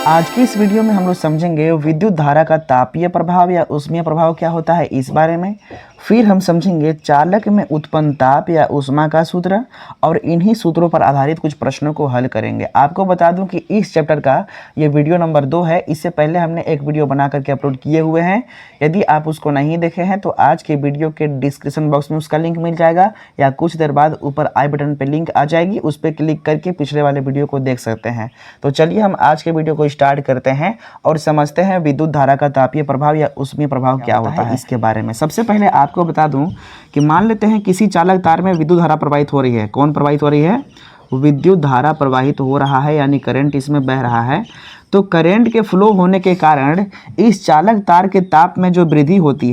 आज की इस वीडियो में हम लोग समझेंगे विद्युत धारा का तापीय प्रभाव या ऊष्मीय प्रभाव क्या होता है इस बारे में। फिर हम समझेंगे चालक में उत्पन्न ताप या ऊष्मा का सूत्र और इन्हीं सूत्रों पर आधारित कुछ प्रश्नों को हल करेंगे। आपको बता दूं कि इस चैप्टर का ये वीडियो नंबर 2 है। इससे पहले हमने एक वीडियो बना करके अपलोड किए हुए हैं। यदि आप उसको नहीं देखे हैं तो आज के वीडियो के डिस्क्रिप्शन बॉक्स में उसका लिंक मिल जाएगा या कुछ देर बाद ऊपर आई बटन पर लिंक आ जाएगी, उस पर क्लिक करके पिछले वाले वीडियो को देख सकते हैं। तो चलिए हम आज के वीडियो को स्टार्ट करते हैं और समझते हैं विद्युत धारा का तापीय प्रभाव या ऊष्मीय प्रभाव क्या होता है इसके बारे में। सबसे पहले आपको बता दूं कि मान लेते हैं किसी चालक तार में विद्युत धारा प्रवाहित हो रही है। कौन प्रवाहित हो रही है? विद्युत धारा प्रवाहित हो रहा है, यानी करंट इसमें बह रहा है। तो करंट के फ्लो होने के कारण इस चालक तार के ताप में जो वृद्धि होती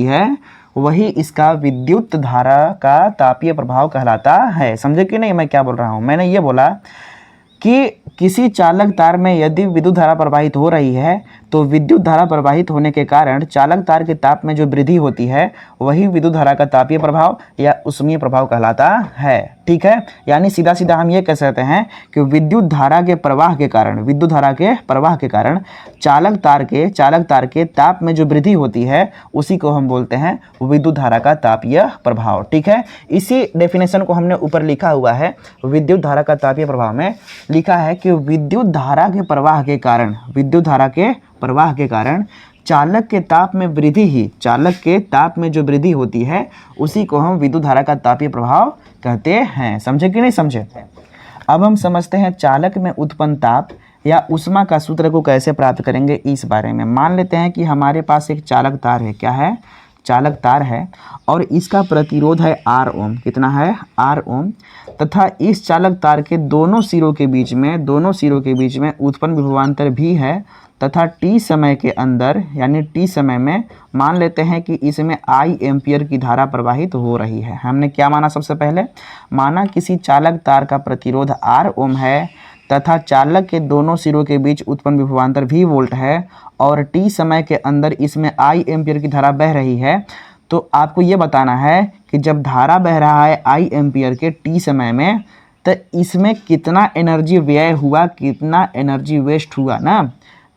है, वही इसका विद्युत धारा का तापीय प्रभाव कहलाता है। समझे कि नहीं मैं क्या बोल रहा हूँ? मैंने ये बोला कि किसी चालक तार में यदि विद्युत धारा प्रवाहित हो रही है तो विद्युत धारा प्रवाहित होने के कारण चालक तार के ताप में जो वृद्धि होती है, वही विद्युत धारा का तापीय प्रभाव या ऊष्मीय प्रभाव कहलाता है। ठीक है, यानी सीधा सीधा हम ये कह सकते हैं कि विद्युत धारा के प्रवाह के कारण चालक तार के ताप में जो वृद्धि होती है, उसी को हम बोलते हैं विद्युत धारा का तापीय प्रभाव। ठीक है, इसी डेफिनेशन को हमने ऊपर लिखा हुआ है। विद्युत धारा का तापीय प्रभाव में लिखा है कि विद्युत धारा के प्रवाह के कारण चालक के ताप में जो वृद्धि होती है, उसी को हम विद्युत धारा का तापीय प्रभाव कहते हैं। समझे कि नहीं समझे? अब हम समझते हैं चालक में उत्पन्न ताप या ऊष्मा का सूत्र को कैसे प्राप्त करेंगे इस बारे में। मान लेते हैं कि हमारे पास एक चालक तार है। क्या है? चालक तार है और इसका प्रतिरोध है R ओम। कितना है? R ओम। तथा इस चालक तार के दोनों सिरों के बीच में उत्पन्न विभवांतर भी है तथा t समय के अंदर, यानी t समय में मान लेते हैं कि इसमें I एम्पियर की धारा प्रवाहित हो रही है। हमने क्या माना? सबसे पहले माना किसी चालक तार का प्रतिरोध R ओम है तथा चालक के दोनों सिरों के बीच उत्पन्न विभवांतर भी वोल्ट है और t समय के अंदर इसमें I एम्पियर की धारा बह रही है। तो आपको ये बताना है कि जब धारा बह रहा है I एम्पियर के t समय में, तो इसमें कितना एनर्जी व्यय हुआ, कितना एनर्जी वेस्ट हुआ ना,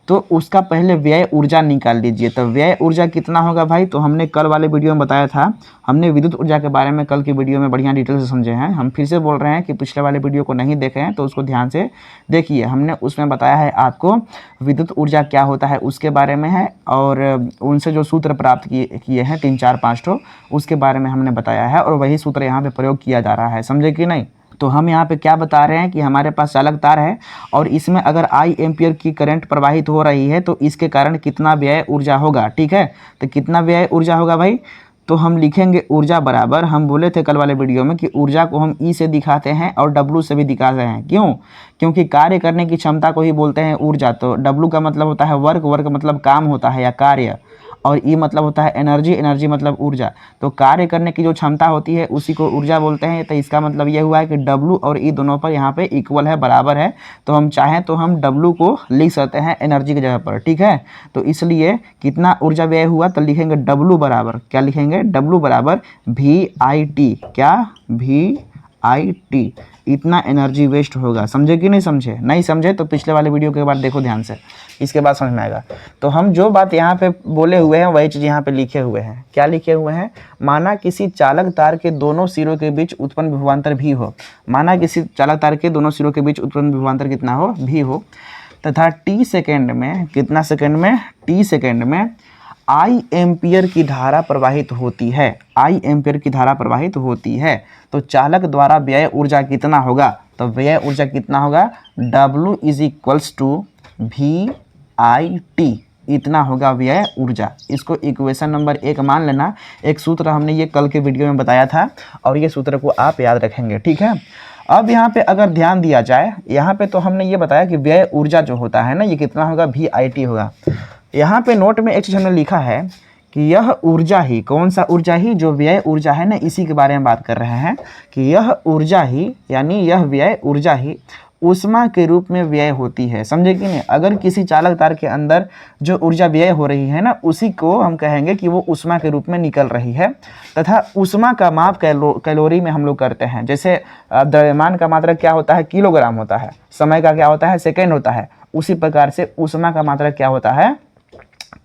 तो उसका पहले व्यय ऊर्जा निकाल लीजिए। तो व्यय ऊर्जा कितना होगा भाई? तो हमने कल वाले वीडियो में बताया था। हमने विद्युत ऊर्जा के बारे में कल की वीडियो में बढ़िया डिटेल से समझे हैं। हम फिर से बोल रहे हैं कि पिछले वाले वीडियो को नहीं देखे हैं तो उसको ध्यान से देखिए। हमने उसमें बताया है आपको विद्युत ऊर्जा क्या होता है उसके बारे में है, और उनसे जो सूत्र प्राप्त किए हैं 3 4 5 ठो, उसके बारे में हमने बताया है और वही सूत्र यहाँ पर प्रयोग किया जा रहा है। समझे कि नहीं? तो हम यहाँ पे क्या बता रहे हैं कि हमारे पास चालक तार है और इसमें अगर I एम्पियर की करंट प्रवाहित हो रही है तो इसके कारण कितना व्यय ऊर्जा होगा। ठीक है, तो कितना व्यय ऊर्जा होगा भाई? तो हम लिखेंगे ऊर्जा बराबर, हम बोले थे कल वाले वीडियो में कि ऊर्जा को हम E से दिखाते हैं और W से भी दिखाते हैं। क्यों? क्योंकि कार्य करने की क्षमता को ही बोलते हैं ऊर्जा। तो W का मतलब होता है वर्क, वर्क मतलब काम होता है या कार्य, और E मतलब होता है एनर्जी, एनर्जी मतलब ऊर्जा। तो कार्य करने की जो क्षमता होती है उसी को ऊर्जा बोलते हैं। तो इसका मतलब ये हुआ है कि W और E दोनों पर यहाँ पे इक्वल है, बराबर है। तो हम चाहें तो हम W को लिख सकते हैं एनर्जी की जगह पर। ठीक है, तो इसलिए कितना ऊर्जा व्यय हुआ तो लिखेंगे W बराबर, क्या लिखेंगे? W बराबर VIT। क्या? VIT। इतना एनर्जी वेस्ट होगा। समझे कि नहीं समझे? नहीं समझे तो पिछले वाले वीडियो के बाद देखो ध्यान से, इसके बाद समझ में आएगा। तो हम जो बात यहाँ पे बोले हुए हैं वही चीज़ यहाँ पे लिखे हुए हैं। क्या लिखे हुए हैं? माना किसी चालक तार के दोनों सिरों के बीच उत्पन्न विभवांतर भी हो। माना किसी चालक तार के दोनों सिरों के बीच उत्पन्न विभवांतर कितना हो? भी हो, तथा t सेकेंड में, कितना सेकेंड में? t सेकेंड में I एम्पियर की धारा प्रवाहित होती है। I एम्पियर की धारा प्रवाहित होती है तो चालक द्वारा व्यय ऊर्जा कितना होगा? तो व्यय ऊर्जा कितना होगा? W = VIT। इतना होगा व्यय ऊर्जा। इसको इक्वेशन नंबर 1 मान लेना। एक सूत्र हमने ये कल के वीडियो में बताया था और ये सूत्र को आप याद रखेंगे। ठीक है, अब यहाँ पे अगर ध्यान दिया जाए, यहाँ पे तो हमने ये बताया कि व्यय ऊर्जा जो होता है ना, ये कितना होगा? VIT होगा। यहाँ पे नोट में एक चीज़ हमने लिखा है कि यह ऊर्जा ही, कौन सा ऊर्जा ही? जो व्यय ऊर्जा है ना, इसी के बारे में बात कर रहे हैं कि यह ऊर्जा ही, यानी यह व्यय ऊर्जा ही ऊष्मा के रूप में व्यय होती है। समझे कि नहीं? अगर किसी चालक तार के अंदर जो ऊर्जा व्यय हो रही है ना, उसी को हम कहेंगे कि वो ऊष्मा के रूप में निकल रही है। तथा ऊष्मा का माप कैलोरी में हम लोग करते हैं। जैसे द्रव्यमान का मात्रक क्या होता है? किलोग्राम होता है। समय का क्या होता है? सेकेंड होता है। उसी प्रकार से ऊष्मा का मात्रक क्या होता है?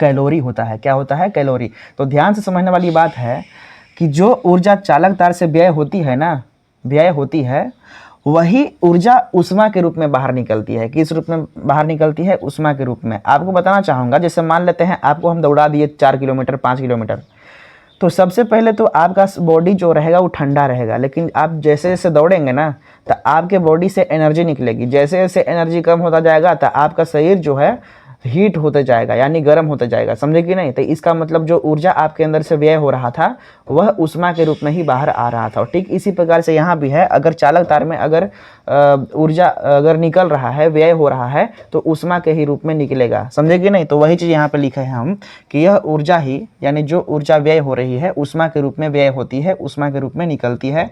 कैलोरी होता है। क्या होता है? कैलोरी। तो ध्यान से समझने वाली बात है कि जो ऊर्जा चालक तार से व्यय होती है ना, व्यय होती है, वही ऊर्जा ऊष्मा के रूप में बाहर निकलती है। किस रूप में बाहर निकलती है? ऊष्मा के रूप में। आपको बताना चाहूँगा, जैसे मान लेते हैं आपको हम दौड़ा दिए 4 किलोमीटर 5 किलोमीटर, तो सबसे पहले तो आपका बॉडी जो रहेगा वो ठंडा रहेगा। लेकिन आप जैसे जैसे दौड़ेंगे ना, तो आपके बॉडी से एनर्जी निकलेगी। जैसे जैसे एनर्जी कम होता जाएगा तो आपका शरीर जो है हीट होते जाएगा, यानी गर्म होते जाएगा। समझे कि नहीं? तो इसका मतलब जो ऊर्जा आपके अंदर से व्यय हो रहा था वह ऊष्मा के रूप में ही बाहर आ रहा था। और ठीक इसी प्रकार से यहाँ भी है। अगर चालक तार में अगर ऊर्जा अगर निकल रहा है, व्यय हो रहा है, तो ऊष्मा के ही रूप में निकलेगा। समझे कि नहीं? तो वही चीज़ यहाँ पे लिखे हैं हम कि यह ऊर्जा ही, यानी जो ऊर्जा व्यय हो रही है ऊष्मा के रूप में व्यय होती है, ऊष्मा के रूप में निकलती है।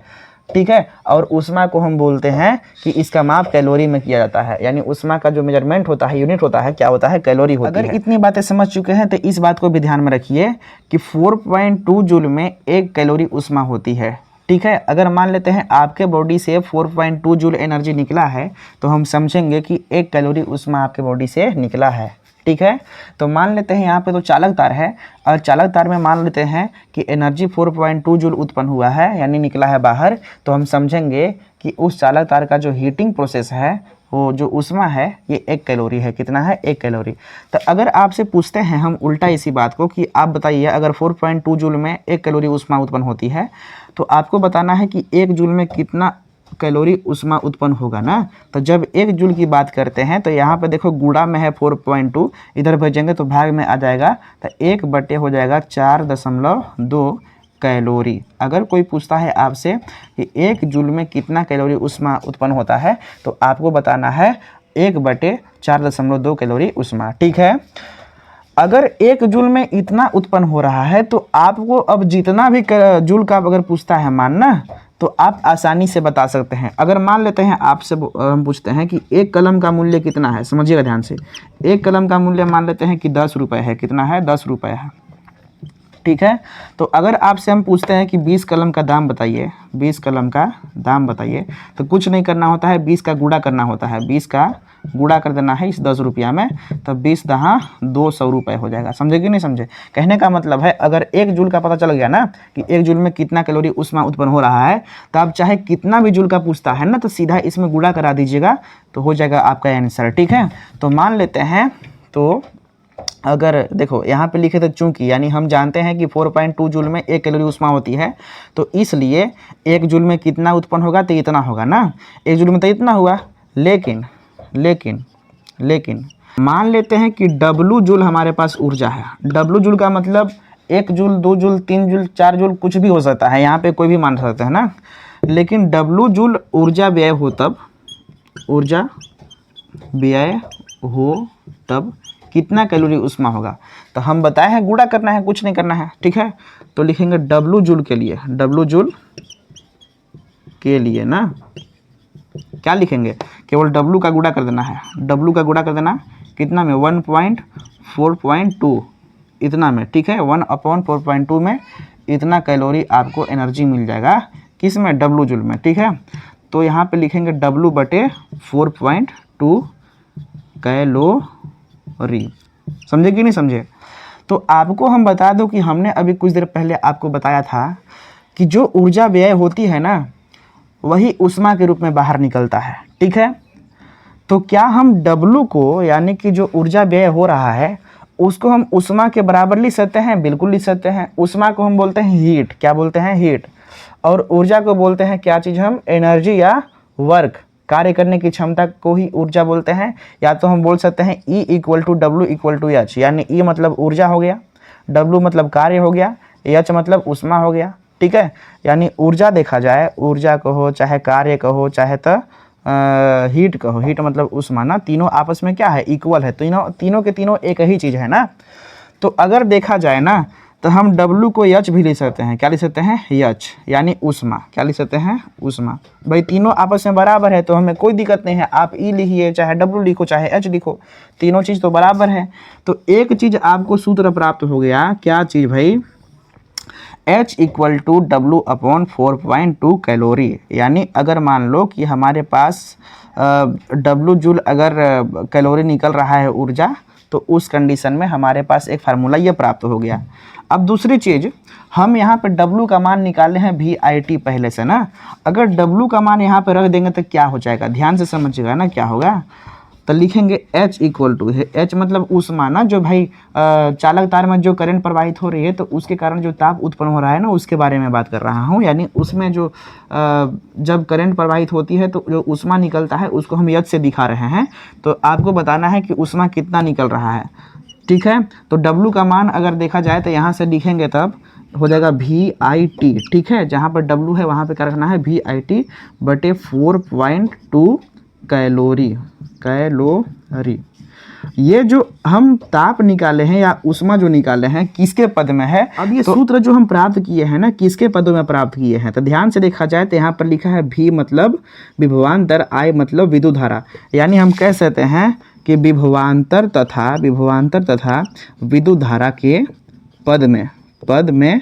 ठीक है। और ऊष्मा को हम बोलते हैं कि इसका माप कैलोरी में किया जाता है। यानी ऊष्मा का जो मेजरमेंट होता है, यूनिट होता है, क्या होता है? कैलोरी होती है। अगर इतनी बातें समझ चुके हैं तो इस बात को भी ध्यान में रखिए कि 4.2 जूल में 1 कैलोरी ऊष्मा होती है। ठीक है। अगर मान लेते हैं आपके बॉडी से 4.2 जूल एनर्जी निकला है, तो हम समझेंगे कि 1 कैलोरी ऊष्मा आपके बॉडी से निकला है। ठीक है। तो मान लेते हैं यहाँ पे तो चालक तार है, और चालक तार में मान लेते हैं कि एनर्जी 4.2 जूल उत्पन्न हुआ है, यानी निकला है बाहर। तो हम समझेंगे कि उस चालक तार का जो हीटिंग प्रोसेस है, वो जो ऊष्मा है, ये 1 कैलोरी है। कितना है? 1 कैलोरी। तो अगर आपसे पूछते हैं हम उल्टा इसी बात को कि आप बताइए, अगर 4.2 जूल में 1 कैलोरी ऊष्मा उत्पन्न होती है, तो आपको बताना है कि 1 जूल में कितना कैलोरी ऊष्मा उत्पन्न होगा ना। तो जब 1 जूल की बात करते हैं तो यहाँ पे देखो गुणा में है 4.2, इधर भेजेंगे तो भाग में आ जाएगा, तो 1 बटे हो जाएगा 4.2 कैलोरी। अगर कोई पूछता है आपसे कि 1 जूल में कितना कैलोरी ऊष्मा उत्पन्न होता है, तो आपको बताना है 1 बटे 4.2 कैलोरी ऊष्मा। ठीक है। अगर 1 जूल में इतना उत्पन्न हो रहा है, तो आपको अब जितना भी जूल का अगर पूछता है मानना, तो आप आसानी से बता सकते हैं। अगर मान लेते हैं आपसे हम पूछते हैं कि 1 कलम का मूल्य कितना है, समझिएगा ध्यान से। 1 कलम का मूल्य मान लेते हैं कि 10 रुपये है। कितना है? 10 रुपये है। ठीक है। तो अगर आपसे हम पूछते हैं कि 20 कलम का दाम बताइए, 20 कलम का दाम बताइए, तो कुछ नहीं करना होता है, 20 का गुणा करना होता है। 20 का गुणा कर देना है इस 10 रुपया में, तब 20 दहा 200 रुपये हो जाएगा। समझे कि नहीं समझे? कहने का मतलब है, अगर 1 जूल का पता चल गया ना कि 1 जूल में कितना कैलोरी ऊष्मा उत्पन्न हो रहा है, तो आप चाहे कितना भी जूल का पूछता है ना, तो सीधा इसमें गुणा करा दीजिएगा, तो हो जाएगा आपका आंसर। ठीक है। तो मान लेते हैं, तो अगर देखो यहाँ पे लिखे थे चूंकि, यानी हम जानते हैं कि 4.2 जूल में 1 कैलोरी ऊष्मा होती है, तो इसलिए 1 जूल में कितना उत्पन्न होगा? तो इतना होगा ना। 1 जूल में तो इतना हुआ। लेकिन लेकिन लेकिन मान लेते हैं कि W जूल हमारे पास ऊर्जा है। W जूल का मतलब 1 जूल, 2 जूल, 3 जूल, 4 जूल, कुछ भी हो सकता है, यहाँ पे कोई भी मान सकते हैं ना। लेकिन W जूल ऊर्जा व्यय हो तब, ऊर्जा व्यय हो तब कितना कैलोरी ऊष्मा होगा? तो हम बताए हैं गुणा करना है, कुछ नहीं करना है। ठीक है। तो लिखेंगे W जूल के लिए, W जूल के लिए ना क्या लिखेंगे? केवल W का गुणा कर देना है। W का गुणा कर देना कितना में? 1.4.2 इतना में। ठीक है। 1/4.2 में इतना कैलोरी आपको एनर्जी मिल जाएगा। किस में? W जूल में। ठीक है। तो यहाँ पे लिखेंगे W बटे 4.2 कैलोरी। समझे कि नहीं समझे? तो आपको हम बता दो कि हमने अभी कुछ देर पहले आपको बताया था कि जो ऊर्जा व्यय होती है ना, वही ऊष्मा के रूप में बाहर निकलता है। ठीक है। तो क्या हम W को, यानी कि जो ऊर्जा व्यय हो रहा है, उसको हम ऊष्मा के बराबर लिख सकते हैं? बिल्कुल लिख सकते हैं। ऊष्मा को हम बोलते हैं हीट। क्या बोलते हैं? हीट। और ऊर्जा को बोलते हैं क्या चीज़? हम एनर्जी या वर्क, कार्य करने की क्षमता को ही ऊर्जा बोलते हैं। या तो हम बोल सकते हैं E = W = H, यानी E मतलब ऊर्जा हो गया, W मतलब कार्य हो गया, H मतलब ऊष्मा हो गया। ठीक है। यानी ऊर्जा देखा जाए, ऊर्जा कहो चाहे कार्य कहो चाहे तो हीट कहो, हीट मतलब ऊष्मा ना, तीनों आपस में क्या है? इक्वल है। तीनों के तीनों एक ही चीज़ है ना। तो अगर देखा जाए ना, तो हम W को H भी लिख सकते हैं। क्या लिख सकते हैं? H, यानी ऊष्मा। क्या लिख सकते हैं? ऊष्मा। भाई तीनों आपस में बराबर है तो हमें कोई दिक्कत नहीं है, आप E लिखिए, चाहे W लिखो, चाहे H लिखो, तीनों चीज़ तो बराबर है। तो एक चीज़ आपको सूत्र प्राप्त हो गया, क्या चीज़ भाई? H equal to W/4.2 calorie. यानी अगर मान लो कि हमारे पास W जूल अगर कैलोरी निकल रहा है ऊर्जा, तो उस कंडीशन में हमारे पास एक फार्मूला ये प्राप्त हो गया। अब दूसरी चीज़, हम यहाँ पे W का मान निकाले हैं VIT पहले से ना, अगर W का मान यहाँ पे रख देंगे तो क्या हो जाएगा? ध्यान से समझिएगा ना क्या होगा। तो लिखेंगे H इक्वल टू, H मतलब ऊष्मा ना, जो भाई चालक तार में जो करंट प्रवाहित हो रही है तो उसके कारण जो ताप उत्पन्न हो रहा है ना, उसके बारे में बात कर रहा हूँ। यानी उसमें जो जब करंट प्रवाहित होती है तो जो ऊष्मा निकलता है उसको हम H से दिखा रहे हैं। तो आपको बताना है कि ऊष्मा कितना निकल रहा है, ठीक है। तो W का मान अगर देखा जाए तो यहाँ से लिखेंगे तब हो जाएगा VIT, ठीक है। जहाँ पर W है वहाँ पे क्या रखना है? VIT बटे 4.2 कैलोरी। ये जो हम ताप निकाले हैं या ऊष्मा जो निकाले हैं किसके पद में है? अब ये सूत्र जो हम प्राप्त किए हैं ना, किसके पदों में प्राप्त किए हैं? तो ध्यान से देखा जाए तो यहाँ पर लिखा है V मतलब विभवांतर, I मतलब विद्युत धारा। यानी हम कह सकते हैं कि विभवांतर तथा विद्युत धारा के पद में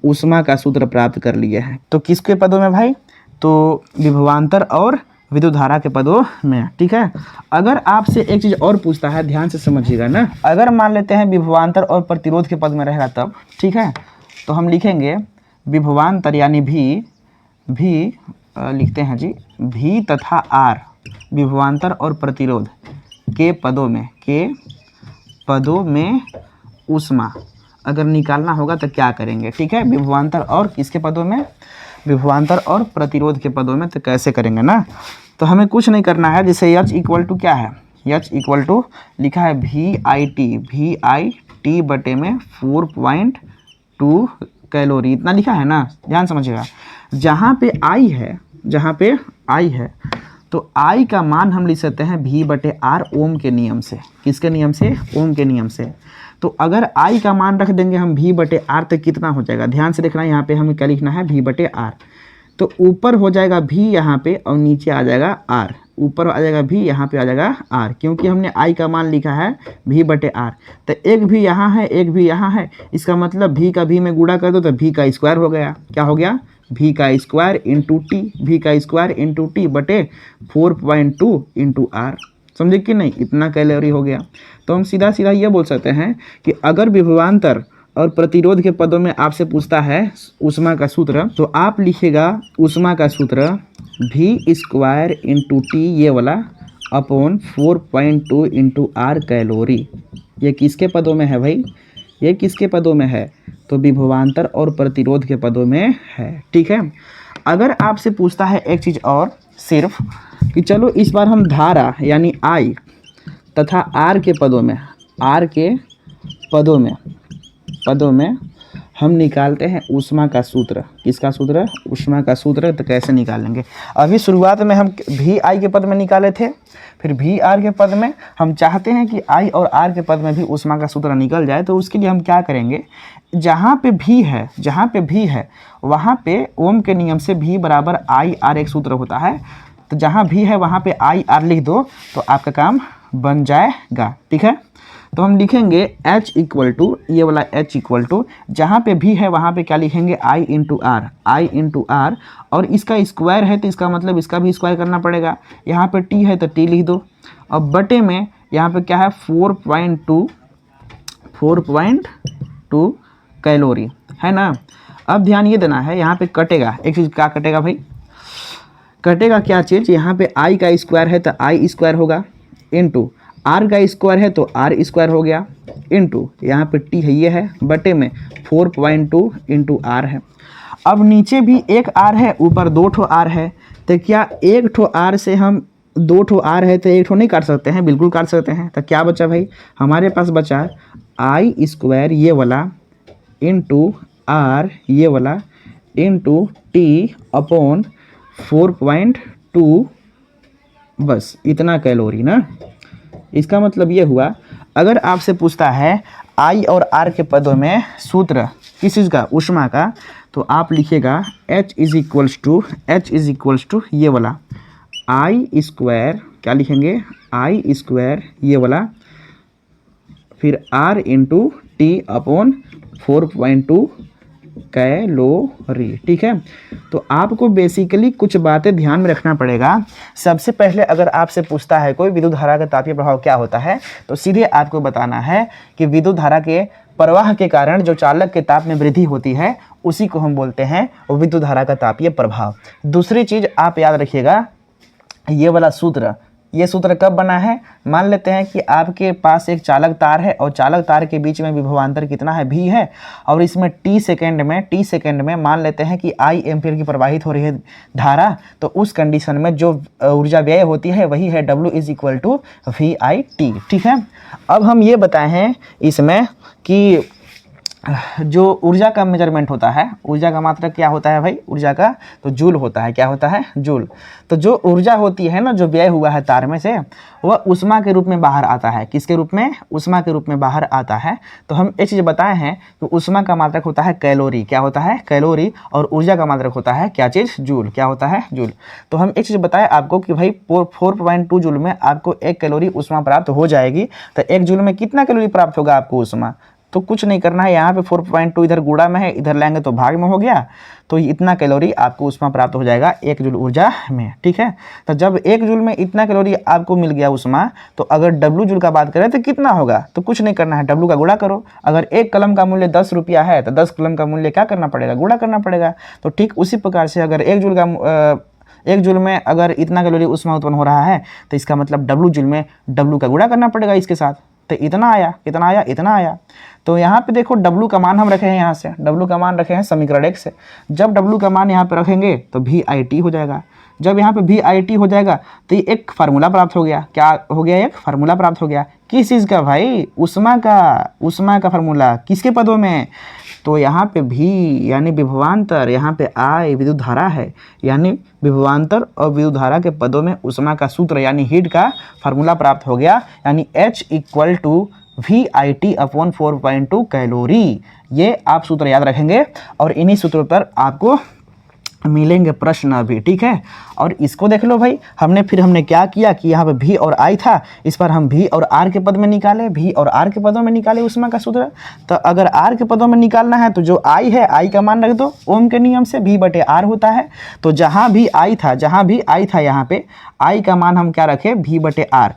ऊष्मा का सूत्र प्राप्त कर लिए हैं। तो किसके पदों में भाई? तो विभवांतर और विद्युत धारा के पदों में, ठीक है। अगर आपसे एक चीज़ और पूछता है, ध्यान से समझिएगा ना, अगर मान लेते हैं विभवांतर और प्रतिरोध के पद में रहेगा तब, ठीक है, तो हम लिखेंगे विभवांतर यानी भी लिखते हैं जी, V तथा R विभवांतर और प्रतिरोध के पदों में ऊष्मा अगर निकालना होगा तो क्या करेंगे, ठीक है। विभवांतर और किसके पदों में? विभवांतर और प्रतिरोध के पदों में। तो कैसे करेंगे ना, तो हमें कुछ नहीं करना है। जैसे H इक्वल टू क्या है? H इक्वल टू लिखा है VIT बटे में 4.2 कैलोरी, इतना लिखा है ना। ध्यान समझिएगा, जहाँ पे I है तो I का मान हम लिख सकते हैं V बटे R ओम के नियम से। किसके नियम से? ओम के नियम से। तो अगर I का मान रख देंगे हम V बटे R तो कितना हो जाएगा? ध्यान से देखना, यहाँ पे हमें क्या लिखना है? V बटे R। तो ऊपर हो जाएगा V यहाँ पे और नीचे आ जाएगा R। ऊपर आ जाएगा V, यहाँ पे आ जाएगा R, क्योंकि हमने I का मान लिखा है V बटे R। तो एक भी यहाँ है, एक भी यहाँ है, इसका मतलब V का V में गुणा कर दो तो V का स्क्वायर हो गया। क्या हो गया? V का स्क्वायर इंटू T बटे 4.2 इंटू R। समझे कि नहीं? इतना कैलोरी हो गया। तो हम सीधा ये बोल सकते हैं कि अगर विभवांतर और प्रतिरोध के पदों में आपसे पूछता है ऊष्मा का सूत्र, तो आप लिखेगा ऊष्मा का सूत्र V स्क्वायर इंटू T ये वाला अपॉन 4.2 इंटू R कैलोरी। ये किसके पदों में है भाई? ये किसके पदों में है? तो विभवांतर और प्रतिरोध के पदों में है, ठीक है। अगर आपसे पूछता है एक चीज़ और सिर्फ कि चलो इस बार हम धारा यानी I तथा R के पदों में हम निकालते हैं ऊष्मा का सूत्र। किसका सूत्र? ऊष्मा का सूत्र। तो कैसे निकालेंगे? अभी शुरुआत में हम VI के पद में निकाले थे, फिर VR के पद में। हम चाहते हैं कि I और R के पद में भी ऊष्मा का सूत्र निकल जाए, तो उसके लिए हम क्या करेंगे? जहाँ पे V है वहाँ पे ओम के नियम से V बराबर IR एक सूत्र होता है। तो जहाँ V है वहाँ पे IR लिख दो तो आपका काम बन जाएगा, ठीक है। तो हम लिखेंगे H इक्वल टू ये वाला H इक्वल टू जहाँ पे भी है वहाँ पे क्या लिखेंगे? I इंटू R और इसका स्क्वायर है तो इसका मतलब इसका भी स्क्वायर करना पड़ेगा। यहाँ पे T है तो T लिख दो और बटे में यहाँ पे क्या है? 4.2 कैलोरी है ना। अब ध्यान ये देना है, यहाँ पे कटेगा एक चीज़। क्या कटेगा भाई? कटेगा क्या चीज़? यहाँ पे I का स्क्वायर है तो I स्क्वायर होगा, इंटू R का स्क्वायर है तो R स्क्वायर हो गया, इंटू यहाँ पे T है ये है, बटे में 4.2 इंटू R है। अब नीचे भी एक R है, ऊपर 2 ठो R है। तो क्या एक ठो R से हम 2 ठो R है तो एक ठो नहीं काट सकते हैं? बिल्कुल काट सकते हैं। तो क्या बचा भाई? हमारे पास बचा I स्क्वायर ये वाला इंटू R ये वाला इंटू T अपॉन 4.2, बस इतना कैलोरी ना। इसका मतलब ये हुआ, अगर आपसे पूछता है I और R के पदों में सूत्र किस चीज़ का, ऊष्मा का, तो आप लिखिएगा H इज इक्वल्स टू ये वाला आई स्क्वायर, क्या लिखेंगे, आई स्क्वायर ये वाला, फिर R into T upon 4.2 calorie. ठीक है, तो आपको बेसिकली कुछ बातें ध्यान में रखना पड़ेगा। सबसे पहले अगर आपसे पूछता है कोई विद्युत धारा का तापीय प्रभाव क्या होता है, तो सीधे आपको बताना है कि विद्युत धारा के प्रवाह के कारण जो चालक के ताप में वृद्धि होती है उसी को हम बोलते हैं विद्युत धारा का तापीय प्रभाव। दूसरी चीज़ आप याद रखिएगा, ये वाला सूत्र, ये सूत्र कब बना है, मान लेते हैं कि आपके पास एक चालक तार है और चालक तार के बीच में विभवांतर कितना है, भी है, और इसमें टी सेकेंड में मान लेते हैं कि आई एम्पीयर की प्रवाहित हो रही है धारा, तो उस कंडीशन में जो ऊर्जा व्यय होती है वही है W is equal to VIT। ठीक है, अब हम ये बताए हैं इसमें कि जो ऊर्जा का मेजरमेंट होता है, ऊर्जा का मात्रक क्या होता है भाई, ऊर्जा का तो जूल होता है, क्या होता है, जूल। तो जो ऊर्जा होती है ना, जो व्यय हुआ है तार में से, वह ऊष्मा के रूप में बाहर आता है। किसके रूप में, ऊष्मा के रूप में बाहर आता है। तो हम एक चीज़ बताए हैं कि ऊष्मा का मात्रक होता है कैलोरी, क्या होता है, कैलोरी, और ऊर्जा का मात्रक होता है क्या चीज़, जूल, क्या होता है, जूल। तो हम एक चीज़ बताए आपको कि भाई 4.2 जूल में आपको 1 कैलोरी ऊष्मा प्राप्त हो जाएगी। तो 1 जूल में कितना कैलोरी प्राप्त होगा आपको ऊष्मा, तो कुछ नहीं करना है, यहाँ पे 4.2 इधर गुणा में है, इधर लेंगे तो भाग में हो गया, तो इतना कैलोरी आपको ऊष्मा प्राप्त हो जाएगा 1 जूल ऊर्जा में। ठीक है, तो जब 1 जूल में इतना कैलोरी आपको मिल गया ऊष्मा, तो अगर डब्लू जूल का बात करें तो कितना होगा, तो कुछ नहीं करना है, डब्लू का गुणा करो। अगर 1 कलम का मूल्य 10 रुपया है तो 10 कलम का मूल्य क्या करना पड़ेगा, गुणा करना पड़ेगा। तो ठीक उसी प्रकार से अगर 1 जूल में अगर इतना कैलोरी ऊष्मा उत्पन्न हो रहा है, तो इसका मतलब डब्लू जूल में डब्लू का गुणा करना पड़ेगा इसके साथ, तो इतना आया, कितना आया, इतना आया। तो यहाँ पे देखो डब्लू का मान हम रखे हैं, यहाँ से डब्लू का मान रखे हैं समीकरण 1 से। जब डब्लू का मान यहाँ पे रखेंगे तो VIT हो जाएगा। जब यहाँ पे VIT हो जाएगा तो ये एक फार्मूला प्राप्त हो गया, क्या हो गया, एक फार्मूला प्राप्त हो गया। किस चीज़ का भाई, ऊष्मा का फार्मूला, किसके पदों में, तो यहाँ पे V यानी विभवांतर, यहाँ पे I विद्युत धारा है, यानी विभवांतर और विद्युत धारा के पदों में ऊष्मा का सूत्र यानी हीट का फार्मूला प्राप्त हो गया, यानी H equal to VIT upon 4.2 calorie. ये आप सूत्र याद रखेंगे और इन्हीं सूत्रों पर आपको मिलेंगे प्रश्न अभी। ठीक है, और इसको देख लो भाई, हमने क्या किया कि यहाँ पे V और I था, इस पर हम V और R के पद में निकाले, V और R के पदों में निकाले ऊष्मा का सूत्र। तो अगर R के पदों में निकालना है तो जो I है, I का मान रख दो, ओम के नियम से V/R होता है। तो जहाँ भी I था यहाँ पे I का मान हम क्या रखे, V/R।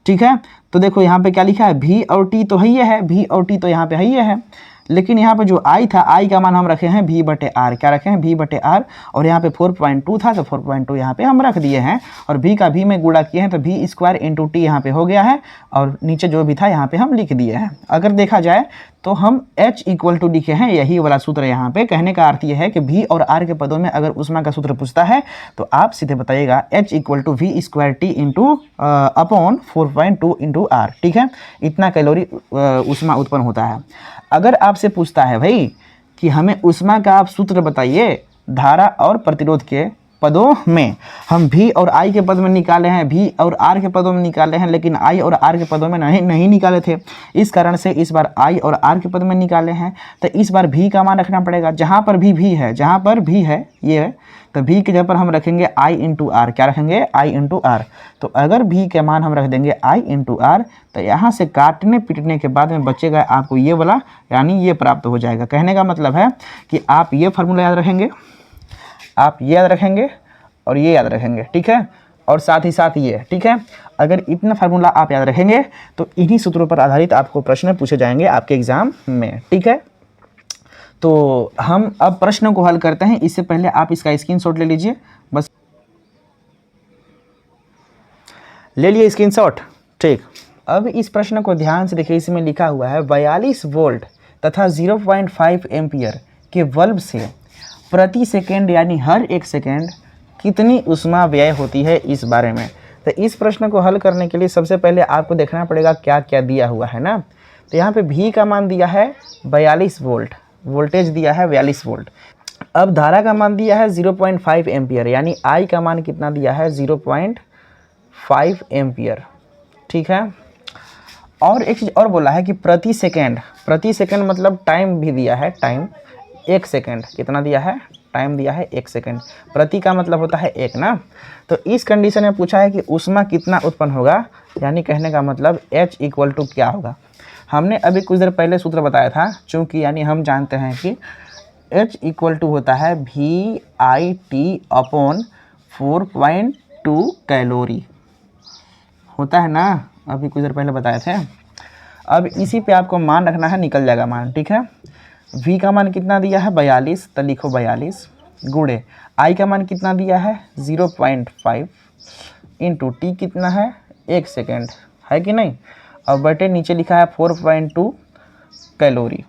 ठीक है, तो देखो यहाँ पे क्या लिखा है, V और T तो है, V और T तो यहाँ पे है, लेकिन यहाँ पे जो I था, I का मान हम रखे हैं V/R, क्या रखे हैं, V/R, और यहाँ पे 4.2 था तो 4.2 यहाँ पे हम रख दिए हैं, और V का V में गुणा किए हैं तो V स्क्वायर इंटू T यहाँ पे हो गया है, और नीचे जो भी था यहाँ पे हम लिख दिए हैं। अगर देखा जाए तो हम H इक्वल टू लिखे हैं, यही वाला सूत्र यहाँ पे। कहने का अर्थ ये है कि V और R के पदों में अगर ऊष्मा का सूत्र पूछता है तो आप सीधे बताइएगा H equal to V square T into upon 4.2 into R। ठीक है, इतना कैलोरी ऊष्मा उत्पन्न होता है। अगर आपसे पूछता है भाई कि हमें ऊष्मा का आप सूत्र बताइए धारा और प्रतिरोध के पदों में, हम V और I के पद में निकाले हैं, V और R के पदों में निकाले हैं, लेकिन I और R के पदों में नहीं निकाले थे, इस कारण से इस बार I और R के पद में निकाले हैं। तो इस बार V का मान रखना पड़ेगा, जहाँ पर भी V है, जहाँ पर भी है ये, तो V की जगह पर हम रखेंगे I इंटू R, क्या रखेंगे, I इंटू R। तो अगर V के मान हम रख देंगे I इंटू R, तो यहाँ से काटने पीटने के बाद में बचेगा आपको ये वाला, यानी ये प्राप्त हो जाएगा। कहने का मतलब है कि आप ये फार्मूला याद रखेंगे, आप ये याद रखेंगे और ये याद रखेंगे। ठीक है, और साथ ही साथ ये। ठीक है, अगर इतना फार्मूला आप याद रखेंगे तो इन्हीं सूत्रों पर आधारित आपको प्रश्न पूछे जाएंगे आपके एग्जाम में। ठीक है, तो हम अब प्रश्न को हल करते हैं। इससे पहले आप इसका स्क्रीनशॉट ले लीजिए, बस ले लिए स्क्रीनशॉट। ठीक, अब इस प्रश्न को ध्यान से देखिए, इसमें लिखा हुआ है 42 वोल्ट तथा 0.5 एम्पियर के बल्ब से प्रति सेकेंड यानी हर 1 सेकेंड कितनी ऊष्मा व्यय होती है, इस बारे में। तो इस प्रश्न को हल करने के लिए सबसे पहले आपको देखना पड़ेगा क्या क्या दिया हुआ है ना। तो यहाँ पे V का मान दिया है 42 वोल्ट, वोल्टेज दिया है 42 वोल्ट। अब धारा का मान दिया है 0.5 एम्पियर, यानी I का मान कितना दिया है, 0.5 एम्पियर। ठीक है, और एक चीज़ और बोला है कि प्रति सेकंड मतलब टाइम भी दिया है, टाइम 1 सेकंड, कितना दिया है, टाइम दिया है 1 सेकंड, प्रति का मतलब होता है 1 ना। तो इस कंडीशन में पूछा है कि ऊष्मा कितना उत्पन्न होगा, यानी कहने का मतलब H इक्वल टू क्या होगा। हमने अभी कुछ देर पहले सूत्र बताया था, चूँकि यानी हम जानते हैं कि H इक्वल टू होता है VIT अपॉन 4.2 कैलोरी, होता है ना, अभी कुछ देर पहले बताए थे। अब इसी पे आपको मान रखना है, निकल जाएगा मान, ठीक है। V का मान कितना दिया है 42, तो लिखो 42 गुणे I का मान कितना दिया है 0.5 इंटू T कितना है 1 सेकेंड, है कि नहीं। और बटे नीचे लिखा है 4.2 कैलोरी।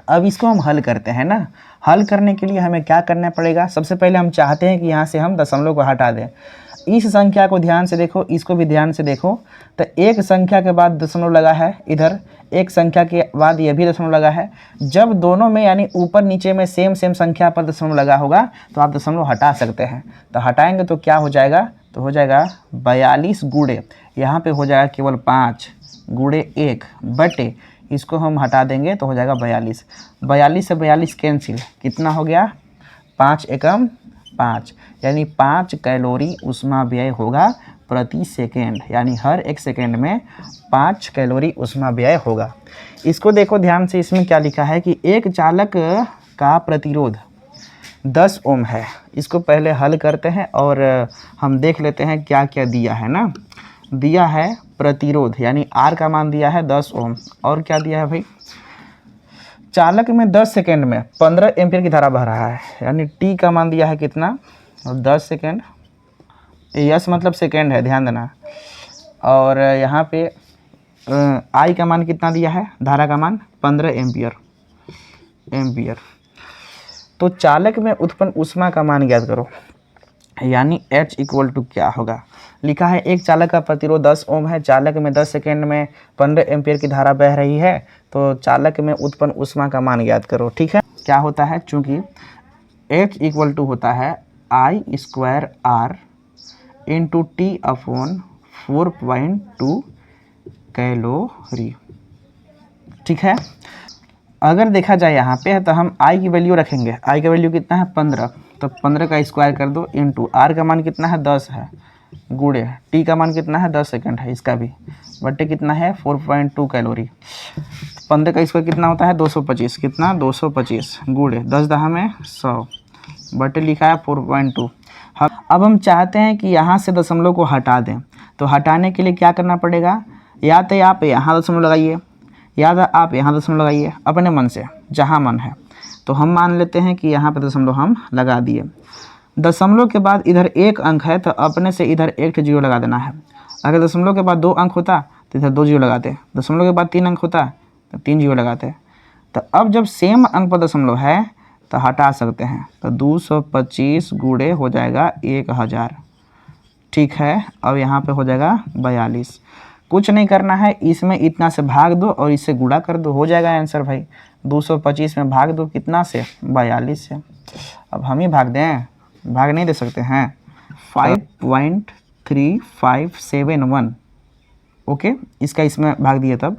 अब इसको हम हल करते हैं ना। हल करने के लिए हमें क्या करना पड़ेगा, सबसे पहले हम चाहते हैं कि यहाँ से हम दशमलव को हटा दें। इस संख्या को ध्यान से देखो, इसको भी ध्यान से देखो, तो एक संख्या के बाद दशमलव लगा है, इधर एक संख्या के बाद ये भी दशमलव लगा है। जब दोनों में यानी ऊपर नीचे में सेम संख्या पर दशमलव लगा होगा तो आप दशमलव हटा सकते हैं। तो हटाएंगे तो क्या हो जाएगा, तो हो जाएगा 42 गुणे, यहाँ पे हो जाएगा केवल 5 गुणे 1 बटे, इसको हम हटा देंगे तो हो जाएगा 42। 42 से 42 कैंसिल, कितना हो गया 5 एकम 5, यानी 5 कैलोरी ऊष्मा व्यय होगा प्रति सेकेंड, यानी हर 1 सेकेंड में 5 कैलोरी ऊष्मा व्यय होगा। इसको देखो ध्यान से, इसमें क्या लिखा है कि एक चालक का प्रतिरोध 10 ओम है। इसको पहले हल करते हैं और हम देख लेते हैं क्या क्या दिया है ना। दिया है प्रतिरोध यानी R का मान दिया है 10 ओम, और क्या दिया है भाई, चालक में 10 सेकेंड में 15 एम्पीयर की धारा बह रहा है, यानी T का मान दिया है कितना 10 सेकेंड, यस मतलब सेकेंड है, ध्यान देना। और यहाँ पे I का मान कितना दिया है, धारा का मान 15 एम्पीयर। तो चालक में उत्पन्न ऊष्मा का मान ज्ञात करो, यानी H इक्वल टू क्या होगा। लिखा है एक चालक का प्रतिरोध 10 ओम है, चालक में 10 सेकेंड में 15 एम्पीयर की धारा बह रही है, तो चालक में उत्पन्न ऊष्मा का मान ज्ञात करो, ठीक है। क्या होता है, चूँकि H इक्वल टू होता है I square R into T upon 4.2 calorie, ठीक है। अगर देखा जाए यहाँ पे तो हम I की वैल्यू रखेंगे, I का वैल्यू कितना है 15, तो 15 का स्क्वायर कर दो इंटू R का मान कितना है 10 है, गुणे T का मान कितना है 10 सेकेंड है, इसका भी बटे कितना है 4.2 कैलोरी। 15 का स्क्वायर कितना होता है 225, कितना 225 गुणे 10 दहा में 100 बटे लिखा है 4.2। अब हम चाहते हैं कि यहाँ से दशमलव को हटा दें, तो हटाने के लिए क्या करना पड़ेगा, या तो आप यहाँ दशमलव लगाइए या तो आप यहाँ दशमलव लगाइए अपने मन से, जहाँ मन है। तो हम मान लेते हैं कि यहाँ पे दशमलव हम लगा दिए। दशमलव के बाद इधर एक अंक है तो अपने से इधर एक जीरो लगा देना है। अगर दशमलव के बाद 2 अंक होता तो इधर 2 जीरो लगाते, दशमलव के बाद 3 अंक होता तो 3 जीरो लगाते। तो अब जब सेम अंक पर दशमलव है तो हटा सकते हैं, तो 225 गुणे हो जाएगा 1000, ठीक है। अब यहाँ पे हो जाएगा 42। कुछ नहीं करना है, इसमें इतना से भाग दो और इससे गुणा कर दो, हो जाएगा आंसर भाई। 225 में भाग दो कितना से 42 से। अब हम ही भाग दें, भाग नहीं दे सकते हैं। 5.3571, ओके, इसका इसमें भाग दिया तब,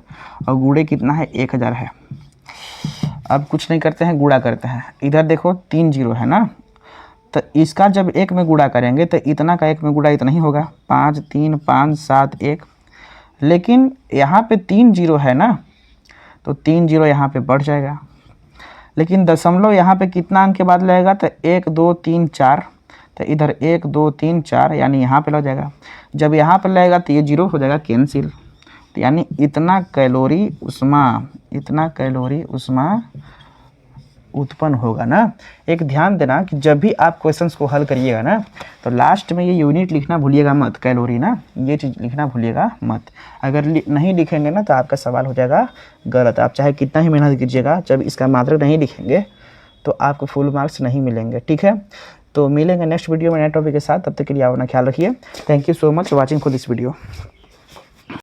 और गुणे कितना है 1000 है। अब कुछ नहीं करते हैं, गुणा करते हैं। इधर देखो 3 जीरो है ना, तो इसका जब 1 में गुणा करेंगे तो इतना का 1 में गुणा इतना ही होगा, 5 3 5 7 1। लेकिन यहाँ पे 3 जीरो है ना, तो 3 जीरो यहाँ पे बढ़ जाएगा। लेकिन दशमलव यहाँ पे कितना अंक के बाद लगेगा, तो 1 2 3 4, तो इधर 1 2 3 4 यानी यहाँ पे लग जाएगा। जब यहाँ पे लगेगा तो ये जीरो हो जाएगा कैंसिल, तो यानी इतना कैलोरी उष्मा उत्पन्न होगा ना। एक ध्यान देना कि जब भी आप क्वेश्चंस को हल करिएगा ना, तो लास्ट में ये यूनिट लिखना भूलिएगा मत, कैलोरी ना, ये चीज़ लिखना भूलिएगा मत। अगर नहीं लिखेंगे ना तो आपका सवाल हो जाएगा गलत। आप चाहे कितना ही मेहनत कीजिएगा, जब इसका मात्रक नहीं लिखेंगे तो आपको फुल मार्क्स नहीं मिलेंगे, ठीक है। तो मिलेंगे नेक्स्ट वीडियो में नए टॉपिक के साथ, तब तक के लिए अपना ख्याल रखिए। Thank you so much for watching for this video.